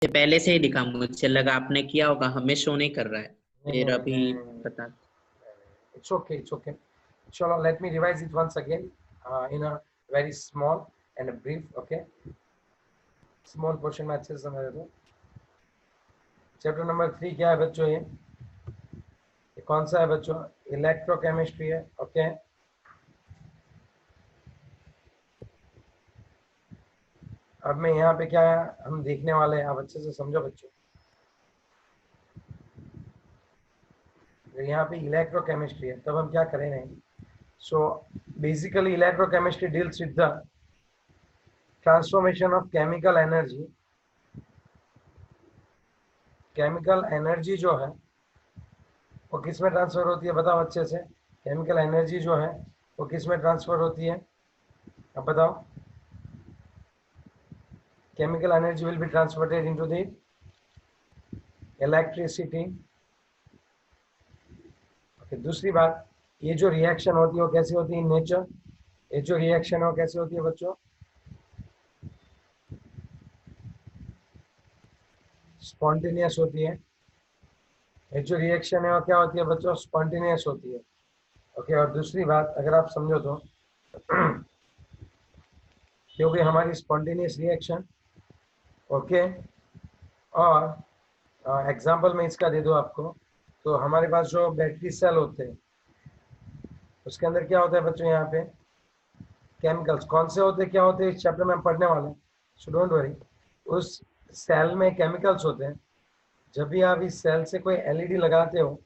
ये पहले से ही दिखा, मुझे लगा आपने किया होगा, हमें शो नहीं कर रहा है। नहीं फिर नहीं नहीं अभी नहीं नहीं नहीं, बता। it's okay, it's okay. Chalo, let me revise it once again in a very small and a brief, okay? Small portion में अच्छे से समझ रहे हो। चैप्टर नंबर 3 क्या है बच्चों? ये कौन सा है बच्चों? इलेक्ट्रोकेमिस्ट्री है, ओके। अब मैं यहाँ पे क्या है हम देखने वाले हैं, आप अच्छे से समझो बच्चों। यहाँ पे इलेक्ट्रोकेमिस्ट्री है, तब हम क्या करेंगे? So basically electrochemistry deals with the transformation of chemical energy. Chemical energy जो है वो किस में ट्रांसफर होती है, बताओ अच्छे से। केमिकल एनर्जी जो है वो किस में ट्रांसफर होती है, अब बताओ। Chemical energy will be transferred into the electricity. Okay, दूसरी बात, ये जो रिएक्शन होती है वो कैसी होती है इन नेचर? ये जो रिएक्शन है वो कैसी होती है बच्चों? स्पॉन्टेनियस होती है। ये जो रिएक्शन है वो क्या होती है बच्चों? स्पॉन्टेनियस होती है। ओके, और दूसरी बात अगर आप समझो तो क्योंकि हमारी स्पॉन्टेनियस रिएक्शन, ओके, और एग्जांपल मैं इसका दे दूं आपको, तो हमारे पास जो बैटरी सेल होते हैं उसके अंदर क्या होता है बच्चों? यहाँ पे केमिकल्स कौन से होते हैं, क्या होते हैं, इस चैप्टर में हम पढ़ने वाले हैं, सो डोंट वरी। उस सेल में केमिकल्स होते हैं। जब भी आप इस सेल से कोई एलईडी लगाते हो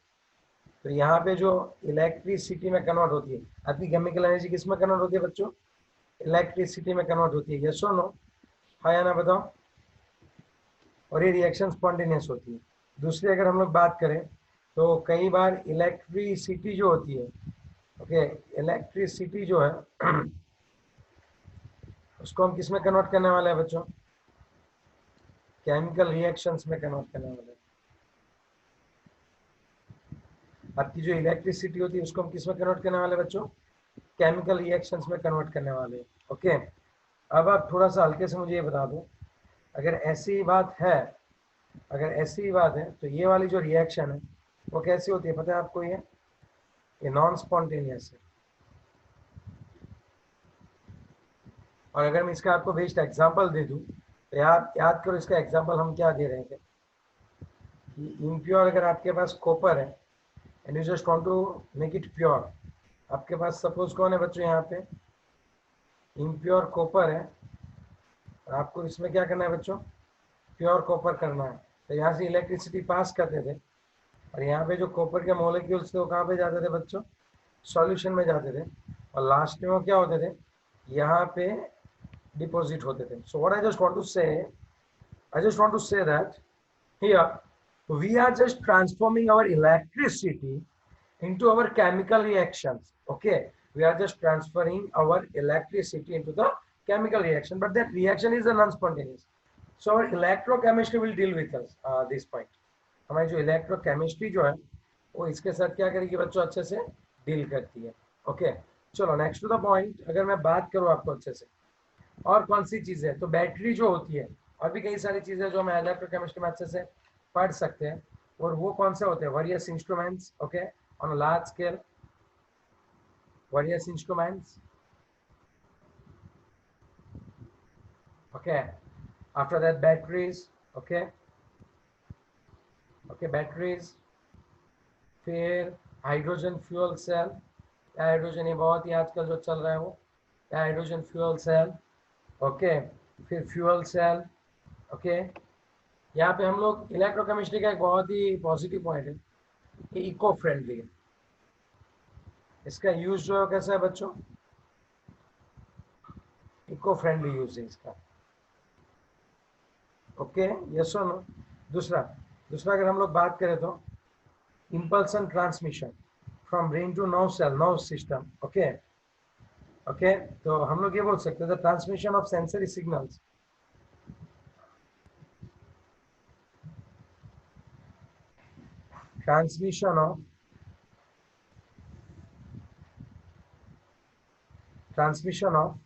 तो यहाँ पे जो इलेक्ट्रिसिटी में कन्वर्ट होती है, आपकी केमिकल एनर्जी किस में कन्वर्ट होती है बच्चों? इलेक्ट्रिसिटी में कन्वर्ट होती है। यस और नो? हाँ या ना बताओ। और ये रिएक्शन स्पॉन्टेनियस होती है। दूसरी अगर हम लोग बात करें तो कई बार इलेक्ट्रिसिटी जो होती है, ओके, इलेक्ट्रिसिटी जो है उसको हम किस में कन्वर्ट करने वाले हैं बच्चों? केमिकल रिएक्शंस में कन्वर्ट करने वाले हैं। आपकी जो इलेक्ट्रिसिटी होती है उसको हम किस में कन्वर्ट करने वाले बच्चों? केमिकल रिएक्शंस में कन्वर्ट करने वाले हैं। ओके, अब आप थोड़ा सा हल्के से मुझे ये बता दो, अगर ऐसी बात है, अगर ऐसी बात है तो ये वाली जो रिएक्शन है वो कैसी होती है पता है आपको? ये नॉन स्पॉन्टेनियस है। और अगर मैं इसका आपको बेस्ट एग्जांपल दे दूं तो याद करो इसका एग्जांपल हम क्या दे रहे थे कि इम्प्योर अगर आपके पास कॉपर है and you just want to make it pure, आपके पास सपोज कौन है बच्चों? यहाँ पे इम्प्योर कॉपर है और आपको इसमें क्या करना है बच्चों? प्योर कॉपर करना है। तो यहाँ से इलेक्ट्रिसिटी पास करते थे और यहाँ पे जो कॉपर के मॉलिक्यूल्स थे वो कहाँ पे जाते थे बच्चों? सॉल्यूशन में जाते थे और लास्ट में वो क्या होते थे? यहाँ पे डिपॉजिट होते थे। So what I just want to say, I just want to say that here we are just transforming our electricity into our chemical reactions. Okay, we are just transferring our electricity into the chemical reaction, but that reaction is a non-spontaneous. So our electrochemistry will deal with us this point. हमारी जो electrochemistry जो है वो इसके साथ क्या करेगी बच्चों? अच्छे से डील करती है। ओके, चलो नेक्स्ट टू द पॉइंट। अगर मैं बात करूँ आपको अच्छे से और कौन सी चीज़ है, तो बैटरी जो होती है, और भी कई सारी चीज़ें जो हम इलेक्ट्रोकेमिस्ट्री में अच्छे से पढ़ सकते हैं। और वो कौन से होते हैं? Various instruments, okay, on a large scale, various instruments, okay. After that batteries, okay, okay, batteries. फिर हाइड्रोजन फ्यूल सेल, हाइड्रोजन ये बहुत ही आजकल जो चल रहा है वो हाइड्रोजन फ्यूल सेल, ओके। फिर फ्यूल सेल, ओके। यहाँ पे हम लोग इलेक्ट्रोकेमिस्ट्री का एक बहुत ही पॉजिटिव पॉइंट है कि इको फ्रेंडली है। इसका यूज जो है कैसा है बच्चों? इको फ्रेंडली यूज है इसका। ओके, यस और नो? दूसरा दूसरा अगर हम लोग बात करें तो impulsion transmission from brain to nerve cell, nerve system, okay, okay. तो हम लोग ये बोल सकते हैं transmission of sensory signals, transmission of transmission of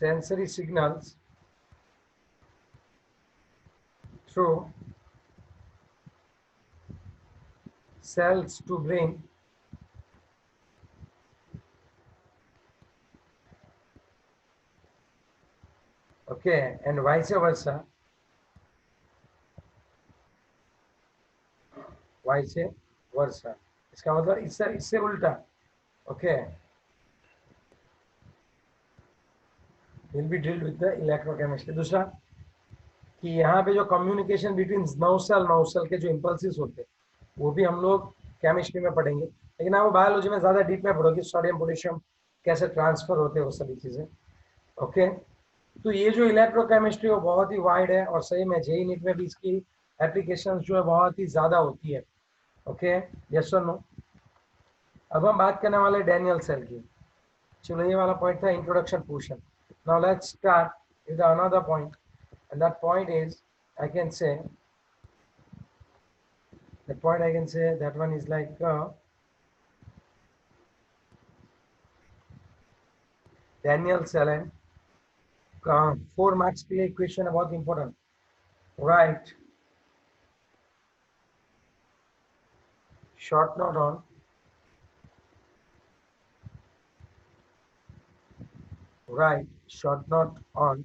sensory signals through cells to brain okay and vice versa इसका मतलब इससे उल्टा okay will be dealt with the electrochemistry. दूसरा कि यहाँ पे जो कम्युनिकेशन बिटवीन नौ सेल के जो इम्पल्सिस होते हैं वो भी हम लोग केमिस्ट्री में पढ़ेंगे, लेकिन आप बायोलॉजी में ज़्यादा डीप में पढ़ोगे, सोडियम पोटेशियम कैसे ट्रांसफर होते हैं वो सभी चीज़ें ओके। तो ये जो इलेक्ट्रोकेमिस्ट्री वो बहुत ही वाइड है और सही में जेईई नीट में भी इसकी एप्लीकेशंस जो है बहुत ही ज़्यादा होती है ओके। यस और नो। अब हम बात करने वाले डैनियल सेल की। चलो ये वाला पॉइंट था introduction portion. Now let's start with another point and that point is I can say that one is like Daniel cell and 4 marks के लिए इक्वेशन है बहुत important right short note on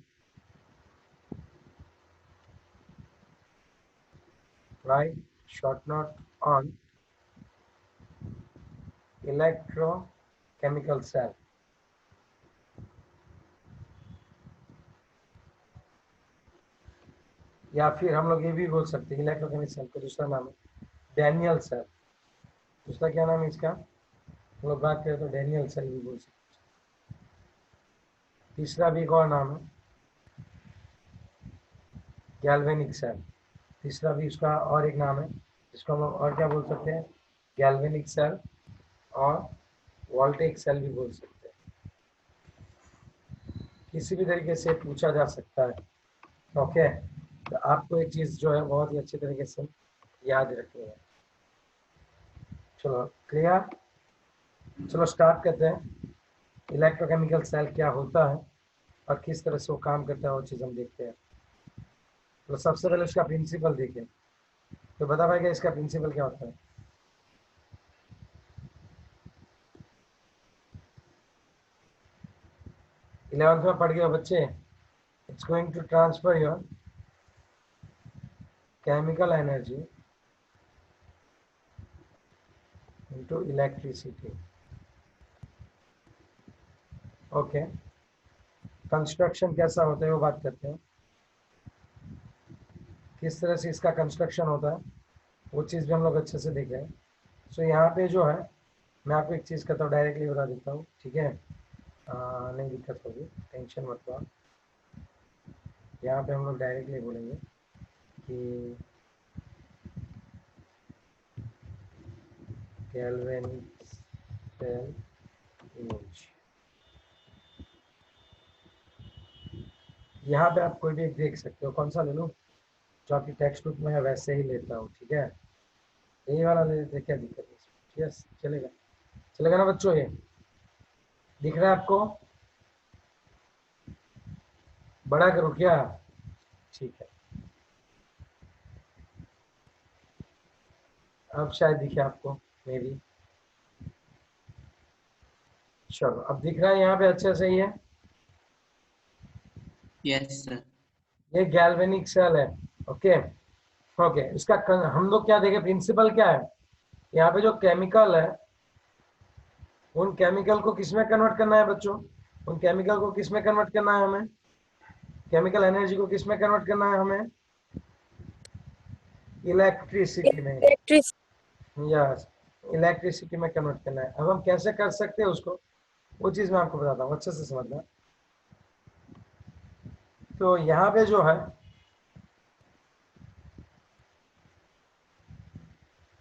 electrochemical cell। या फिर हम लोग ये भी बोल सकते हैं इलेक्ट्रोकेमिकल सेल का दूसरा नाम है डैनियल सेल। दूसरा क्या नाम है इसका, हम लोग बात करें तो डैनियल सेल भी बोल सकते हैं। तीसरा भी एक और नाम है गैल्वेनिक सेल। तीसरा भी इसका और एक नाम है जिसको हम और क्या बोल सकते हैं, गैल्वेनिक सेल और वोल्टेइक सेल भी बोल सकते हैं। किसी भी तरीके से पूछा जा सकता है ओके। तो आपको एक चीज़ जो है बहुत ही अच्छी तरीके से याद रखनी है। चलो क्लियर, चलो स्टार्ट करते हैं। इलेक्ट्रोकेमिकल सेल क्या होता है और किस तरह से वो काम करता है वो चीज़ हम देखते हैं। तो सबसे पहले उसका प्रिंसिपल देखें, तो बता पाएगा इसका प्रिंसिपल क्या होता है। इलेवेंथ में पढ़ गए बच्चे, it's going to transfer your chemical energy into electricity okay. Construction कैसा होता है वो बात करते हैं, किस तरह से इसका कंस्ट्रक्शन होता है वो चीज़ भी हम लोग अच्छे से देखें। सो यहाँ पे जो है मैं आपको एक चीज़ कहता हूँ, डायरेक्टली बता देता हूँ ठीक है, नहीं दिक्कत होगी, टेंशन मत लो। यहाँ पे हम लोग डायरेक्टली बोलेंगे कि गैल्वेनिक सेल इमेज। यहाँ पे आप कोई भी एक देख सकते हो, कौन सा ले लूँ, जो आपकी टेक्स्ट बुक में है वैसे ही लेता हूँ ठीक है। यही वाला ले लेते, क्या दिक्कत है, यस चलेगा, चलेगा ना बच्चों। ये दिख रहा है आपको, बड़ा करूँ क्या, ठीक है अब शायद दिखे आपको मे बी। चलो अब दिख रहा है यहाँ पे अच्छे से ही है। Yes sir. ये गैल्वेनिक सेल है ओके ओके। इसका हम लोग क्या देखें, प्रिंसिपल क्या है, यहाँ पे जो केमिकल है उन केमिकल को किस में कन्वर्ट करना है बच्चों, उन केमिकल को किस में कन्वर्ट करना है हमें, केमिकल एनर्जी को किस में कन्वर्ट करना है हमें, इलेक्ट्रिसिटी में। यस इलेक्ट्रिसिटी में कन्वर्ट करना है। अब हम कैसे कर सकते हैं उसको, वो चीज मैं आपको बताता हूँ, अच्छे से समझना। तो यहाँ पे जो है,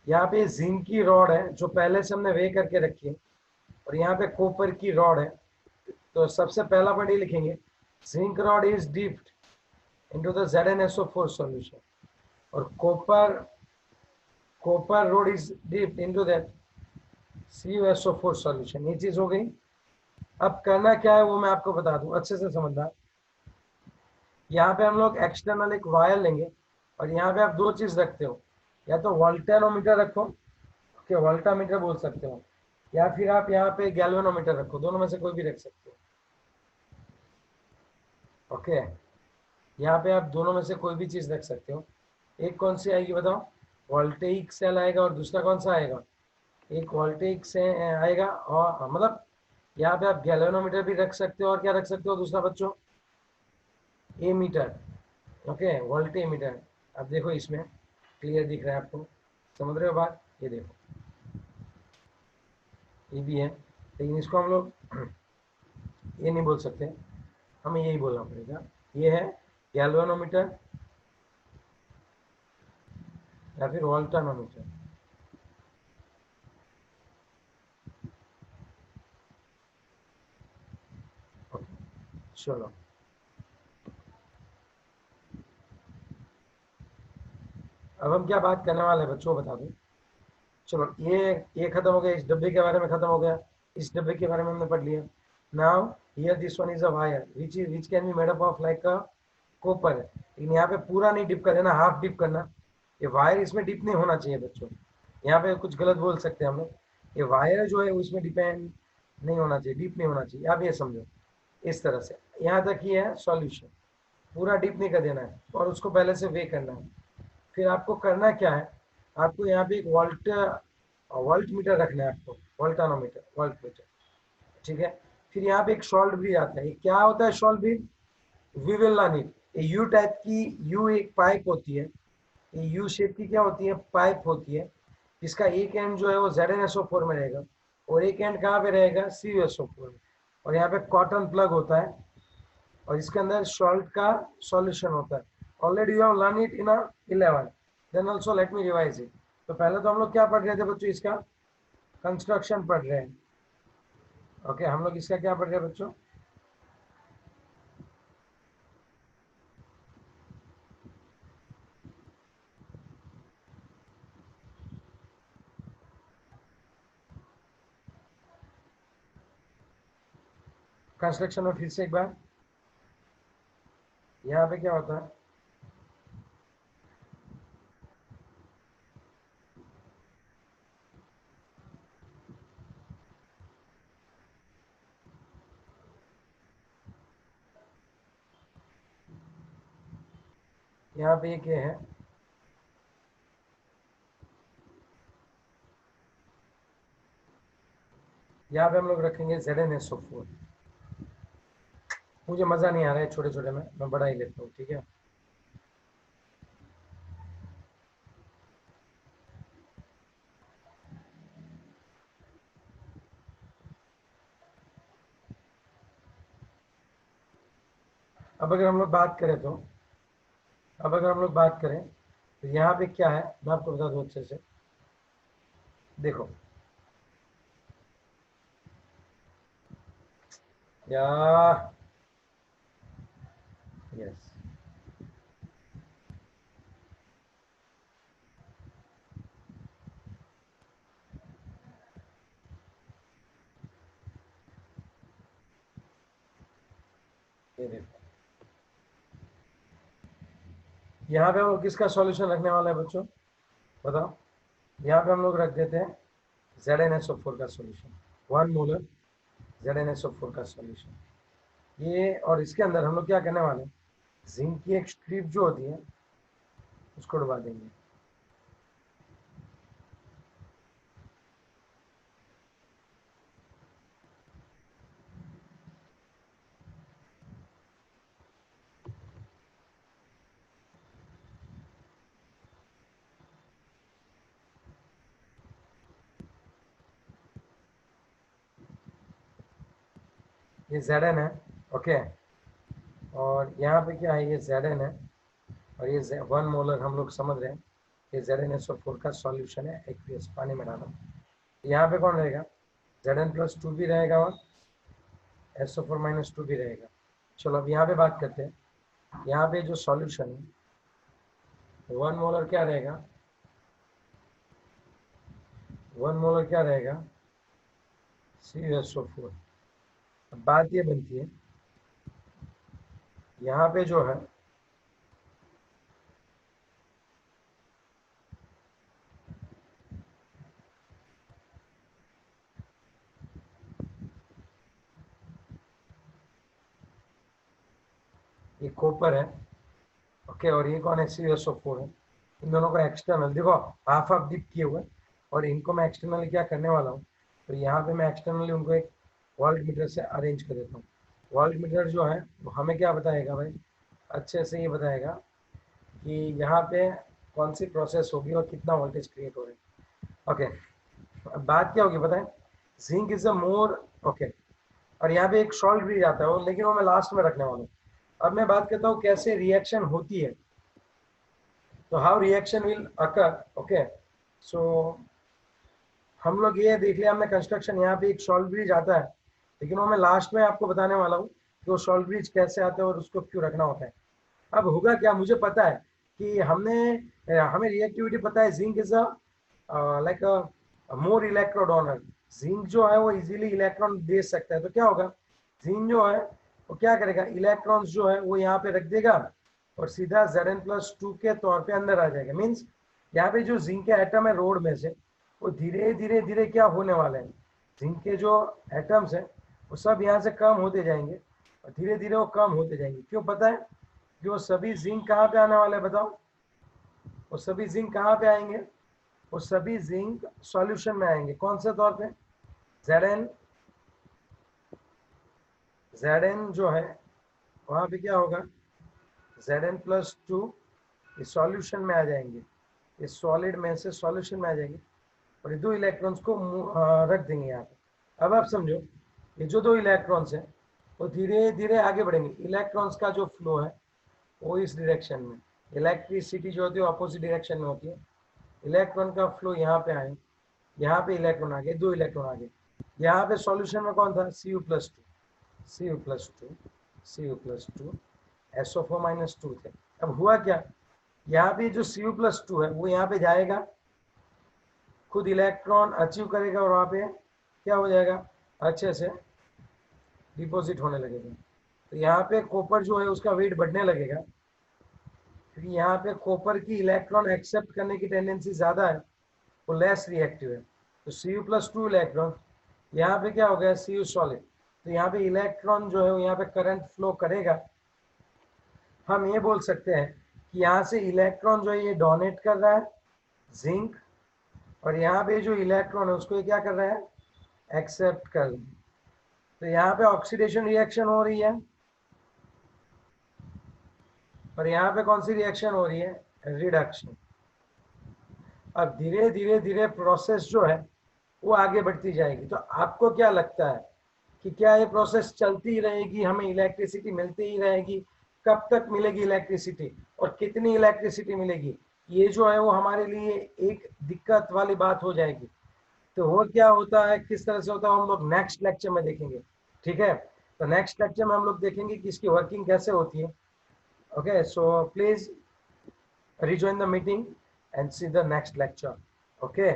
यहाँ पे जिंक की रॉड है जो पहले से हमने वे करके रखी है, और यहाँ पे कॉपर की रॉड है। तो सबसे पहला पॉइंट ये लिखेंगे, zinc rod is dipped into the ZnSO4 solution, और copper rod is dipped into that CuSO4 solution. ये चीज हो गई। अब करना क्या है वो मैं आपको बता दूं अच्छे से समझना। यहाँ पे हम लोग एक्सटर्नल एक वायर लेंगे और यहाँ पे आप दो चीज रखते हो, या तो वोल्टेनोमीटर रखो, ओके वोल्टामीटर बोल सकते हो, या फिर आप यहाँ पे गैल्वेनोमीटर रखो, दोनों में से कोई भी रख सकते हो। ओके यहाँ पे आप दोनों में से कोई भी चीज रख सकते हो। एक कौन सी आएगी बताओ? वोल्टेइक सेल आएगा, और दूसरा कौन सा आएगा? एक वोल्टेइक से आएगा, और मतलब यहाँ पे आप गैल्वेनोमीटर भी रख सकते हो, और क्या रख सकते हो दूसरा बच्चों? Ammeter, okay voltmeter. अब देखो इसमें क्लियर दिख रहा है आपको, समझ रहे हो बात? ये देखो ये भी है, लेकिन इसको हम लोग ये नहीं बोल सकते, हमें यही बोलना पड़ेगा। ये है गैल्वेनोमीटर या फिर वोल्टानोमीटर। चलो अब हम क्या बात करने वाले हैं बच्चों बता दो। चलो ये खत्म हो गया, इस डब्बे के बारे में खत्म हो गया, इस डब्बे के बारे में हमने पढ़ लिया। Now here this one is a wire which can be made up of like a copper. लेकिन यहाँ पे पूरा नहीं डिप कर देना, हाफ डिप करना। ये वायर इसमें डिप नहीं होना चाहिए बच्चों, यहाँ पे कुछ गलत बोल सकते हैं हम लोग। ये वायर जो है उसमें डिपेंड नहीं होना चाहिए, डीप नहीं होना चाहिए, आप ये समझो इस तरह से। यहाँ तक ही है सॉल्यूशन, पूरा डीप नहीं कर देना है, और उसको पहले से वे करना है। फिर आपको करना क्या है, आपको यहाँ पे एक वोल्ट मीटर रखना है आपको, वोल्टानोमीटर वोल्ट मीटर, ठीक है। फिर यहाँ पे एक शॉल्ट भी आता है, ये क्या होता है शॉल्ट भी? We will learn it. U type की, यू एक पाइप होती है, ये यू शेप की क्या होती है? पाइप होती है, जिसका एक एंड जो है वो ZnSO4 में रहेगा, और एक एंड कहाँ पे रहेगा? CuSO4 में। और यहाँ पे कॉटन प्लग होता है, और इसके अंदर सॉल्ट का सॉल्यूशन होता है। Already you have learn it in 11, then also let me revise it. तो पहले तो हम लोग क्या पढ़ रहे थे बच्चों? इसका कंस्ट्रक्शन पढ़ रहे हैं, ओके हम लोग इसका क्या पढ़ रहे हैं बच्चों? कंस्ट्रक्शन में फिर से एक बार, यहाँ पे क्या होता है? यहाँ पे एक ये है, यहाँ पे हम लोग रखेंगे ZnSO4। मुझे मजा नहीं आ रहा है छोटे छोटे में, मैं बड़ा ही लेता हूँ, ठीक है। अब अगर हम लोग बात करें तो, अब अगर हम लोग बात करें तो यहाँ पे क्या है, मैं आपको बता दूं अच्छे से। देखो या यस, ये देखो यहाँ पे हम लोग किसका सॉल्यूशन रखने वाला है बच्चों बताओ? यहाँ पे हम लोग रख देते हैं ZnSO4 का सॉल्यूशन, 1 मोलर ZnSO4 का सॉल्यूशन। ये और इसके अंदर हम लोग क्या करने वाले हैं, जिंक की एक स्ट्रिप जो होती है उसको डुबा देंगे। ये Zn है, ओके, और यहाँ पे क्या है? ये Zn है, और ये 1 मोलर हम लोग समझ रहे हैं, ये ZnSO4 का सॉल्यूशन है एक्वियस, पानी में डाला। यहाँ पे कौन रहेगा? Zn+2 भी रहेगा, और SO4-2 भी रहेगा। चलो अब यहाँ पे बात करते हैं। यहाँ पे जो सॉल्यूशन है 1 मोलर क्या रहेगा? 1 मोलर क्या रहेगा? CuSO4, अब बात ये बनती है, यहाँ पे जो है ये कॉपर है, ओके, और ये कौन है, CuSO4 है। इन दोनों को एक्सटर्नल देखो हाफ हाफ डिप किए हुए, और इनको मैं एक्सटर्नली क्या करने वाला हूँ, तो यहाँ पे मैं एक्सटर्नली उनको एक वोल्ट मीटर से अरेंज कर देता हूँ। वोल्ट मीटर जो है वो हमें क्या बताएगा भाई, अच्छे से ये बताएगा कि यहाँ पे कौन सी प्रोसेस होगी और कितना वोल्टेज क्रिएट हो रहा है। ओके, अब बात क्या होगी पता है, zinc is a more, okay, और यहाँ पे एक सॉल्ट भी आता है वो, लेकिन वो मैं लास्ट में रखने वाला हूँ। अब मैं बात करता हूँ कैसे रिएक्शन होती है, तो how reaction will occur, okay. So हम लोग ये देख लिया हमने कंस्ट्रक्शन, यहाँ पे एक सॉल्ट ब्रिज आता है, लेकिन वो मैं लास्ट में आपको बताने वाला हूँ कि वो सॉल्ट ब्रिज कैसे आता है और उसको क्यों रखना होता है। अब होगा क्या, मुझे पता है कि हमें रिएक्टिविटी पता है, zinc is a like a more electro donor. Zinc जो है वो इजीली इलेक्ट्रॉन दे सकता है, तो क्या होगा, जिंक जो है वो क्या करेगा, इलेक्ट्रॉन्स जो है वो यहाँ पे रख देगा और सीधा Zn+2 के तौर पे अंदर आ जाएगा। मीन्स यहाँ पे जो जिंक के एटम है रोड में से, वो धीरे धीरे धीरे क्या होने वाले हैं, जिंक के जो एटम्स हैं वो सब यहाँ से कम होते जाएंगे, और धीरे धीरे वो कम होते जाएंगे। क्यों पता है, कि वो सभी जिंक कहाँ पे आने वाले हैं बताओ, वो सभी जिंक कहाँ पे आएंगे, वो सभी जिंक सॉल्यूशन में आएंगे। कौन से तौर पे, Zn, Zn जो है वहां पे क्या होगा, Zn+2 ये सॉल्यूशन में आ जाएंगे, ये सॉलिड में से सॉल्यूशन में आ जाएंगे, और ये दो इलेक्ट्रॉन्स को रख देंगे यहाँ पे। अब आप समझो, ये जो दो इलेक्ट्रॉन्स हैं वो धीरे धीरे आगे बढ़ेंगे। इलेक्ट्रॉन्स का जो फ्लो है वो इस डायरेक्शन में, इलेक्ट्रिसिटी जो होती है अपोजिट डायरेक्शन में होती है। इलेक्ट्रॉन का फ्लो यहाँ पे आए, यहाँ पे इलेक्ट्रॉन आ गए, दो इलेक्ट्रॉन आ गए। यहाँ पे सॉल्यूशन में कौन था, Cu+2, Cu+2, Cu+2, SO4-2 थे। अब हुआ क्या, यहाँ पे जो Cu+2 है वो यहाँ पे जाएगा, खुद इलेक्ट्रॉन अचीव करेगा, और वहाँ पे क्या हो जाएगा, अच्छे से डिपॉजिट होने लगेगा। तो यहाँ पे कॉपर जो है उसका वेट बढ़ने लगेगा, क्योंकि यहाँ पे कॉपर की इलेक्ट्रॉन एक्सेप्ट करने की टेंडेंसी ज़्यादा है, वो लेस रिएक्टिव है। तो Cu+2 इलेक्ट्रॉन यहाँ पे क्या हो गया, Cu सॉलिड, तो यहाँ पे इलेक्ट्रॉन जो है वो यहाँ पे करंट फ्लो करेगा। हम ये बोल सकते हैं कि यहाँ से इलेक्ट्रॉन जो है ये डोनेट कर रहा है जिंक, और यहाँ पे जो इलेक्ट्रॉन है उसको ये क्या कर रहा है, एक्सेप्ट कर रहा है। तो यहाँ पे ऑक्सीडेशन रिएक्शन हो रही है, और यहाँ पे कौन सी रिएक्शन हो रही है, रिडक्शन। अब धीरे धीरे धीरे प्रोसेस जो है वो आगे बढ़ती जाएगी। तो आपको क्या लगता है कि क्या ये प्रोसेस चलती रहेगी, हमें इलेक्ट्रिसिटी मिलती ही रहेगी, कब तक मिलेगी इलेक्ट्रिसिटी और कितनी इलेक्ट्रिसिटी मिलेगी, ये जो है वो हमारे लिए एक दिक्कत वाली बात हो जाएगी। तो वो क्या होता है, किस तरह से होता है, हम लोग नेक्स्ट लेक्चर में देखेंगे, ठीक है। तो नेक्स्ट लेक्चर में हम लोग देखेंगे कि इसकी वर्किंग कैसे होती है। Okay, so please rejoin the meeting and see the next lecture. Okay,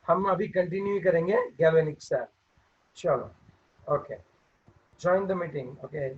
हम अभी कंटिन्यू करेंगे गैल्वेनिक से। चलो, okay, join the meeting. Okay.